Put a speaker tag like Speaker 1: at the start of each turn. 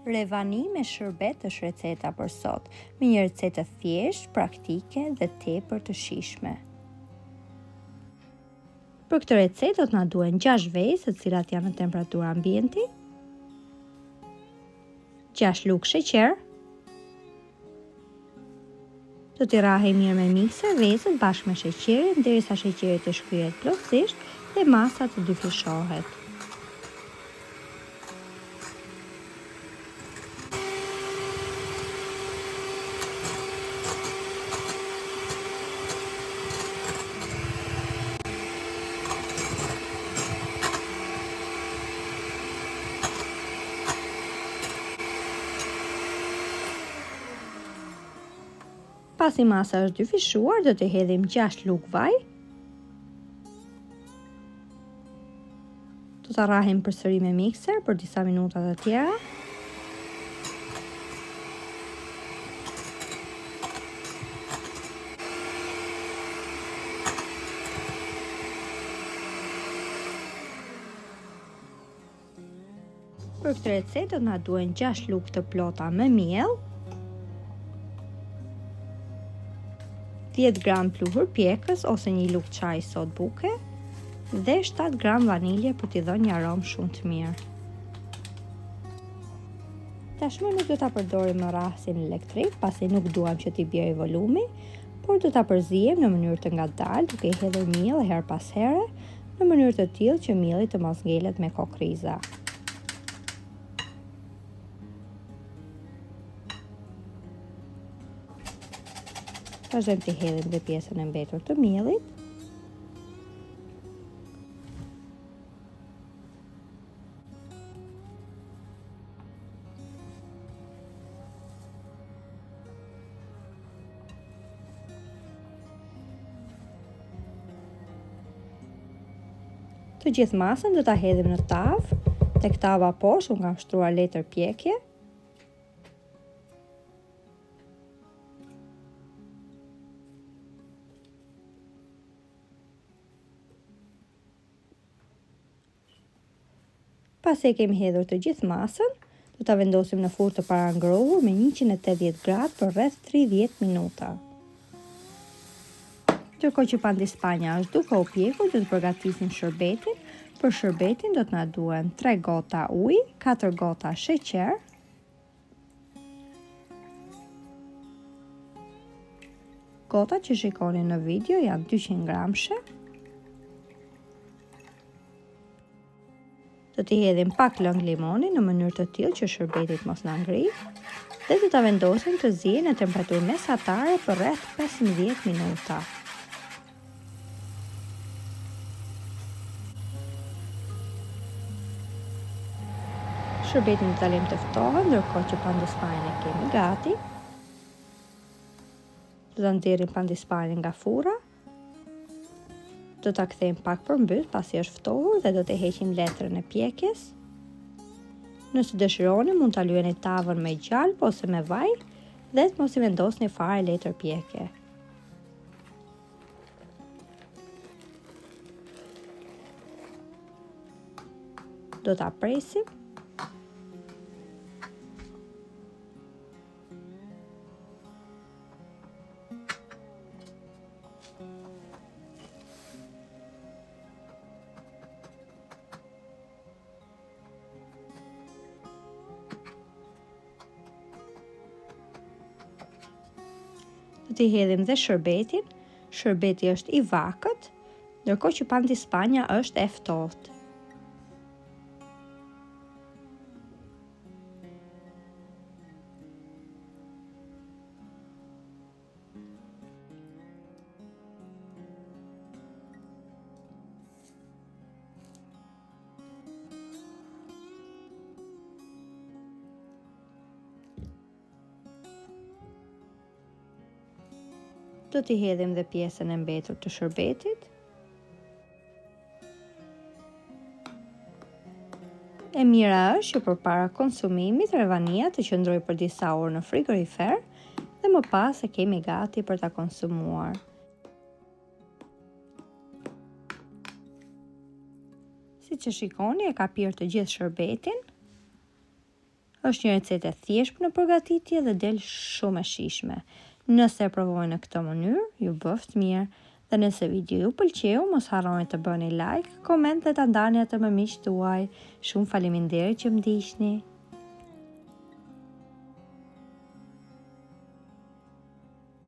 Speaker 1: Revani me shërbet është receta për sot, me një recetë thjesht, praktike dhe tepër të shijshme. Për këtë recetë do të na duhen 6 vezë, të cilat janë në temperaturë ambienti, 6 lugë sheqer. Do t'i rrahej mirë me mikser vezët bashkë me sheqerin derisa sheqeri të shkryhet plotësisht dhe masa të dyfishohet. Pasi masa është dyfishuar, do të hedhim 6 lugë vaj. Do ta rrahim përsëri me mikser për disa minuta të tjera. Për këtë recetë do na duhen 6 lugë të plota me miell, 10 gram pluhur pjekës ose 1 lugë çaj sot buke dhe 7 gram vanilje për t'i dhënë një aromë shumë të mirë. Tashmë nuk do ta përdorim në rrahësin elektrik, pasi nuk duam që t'i bjerë volumi, por do ta përzijem në mënyrë të ngadalë, duke i hedhur miell her pas here, në mënyrë të tillë që mielli të mos ngelet me kokriza. Vazhdojmë të hedhim dhe pjesën e mbetur të miellit. Të gjithë masën do ta hedhim në tavë, tek tava poshtë unë kam shtruar letër pjekje. Pasi e kemi hedhur të gjithë masën, do ta vendosim në furrë të parangrohur me 180 gradë për rreth 30 minuta. Ndërkohë që pandispanja është duke u pjekur, do të përgatisim shërbetin. Për shërbetin do të na duhen 3 gota ujë, 4 gota sheqer, gotat që shikoni në video janë 200 gramshe. Do t'i hedhim pak lëng limoni në mënyrë të tillë që shërbeti mos na ngrijë dhe do ta vendosim të ziejë në temperaturë mesatare për rreth 15 minuta. Shërbetin do ta lëmë të ftohet, ndërkohë që pandispanjen e kemi gati. Do ta nxjerrim pandispanjen nga furra. Do ta kthejmë pak përmbyt pasi është ftohur dhe do të heqim letrën e pjekjes. Nëse dëshironi, mund ta lyeni tavën me gjalp ose me vaj dhe të mos i vendosni fare letër pjekje. Do ta presim. Do t'i hedhim dhe shërbetin. Shërbeti është i vakët, ndërkohë që pandispanja është e ftohtë. Do t'i hedhim dhe pjesën e mbetur të shërbetit. E mira është që përpara konsumimit revania të qëndrojë për disa orë në frigorifer dhe më pas e kemi gati për ta konsumuar. Siç e shikoni, e ka pirë të gjithë shërbetin. Është një recetë e thjeshtë në përgatitje dhe del shumë e shijshme. Nëse e provojnë në këtë mënyrë, ju bëft mirë. Dhe nëse video ju pëlqeu, mos harroni të bëni like, koment dhe ta ndani atë me miqtë tuaj. Shumë faleminderit që më ndiqni.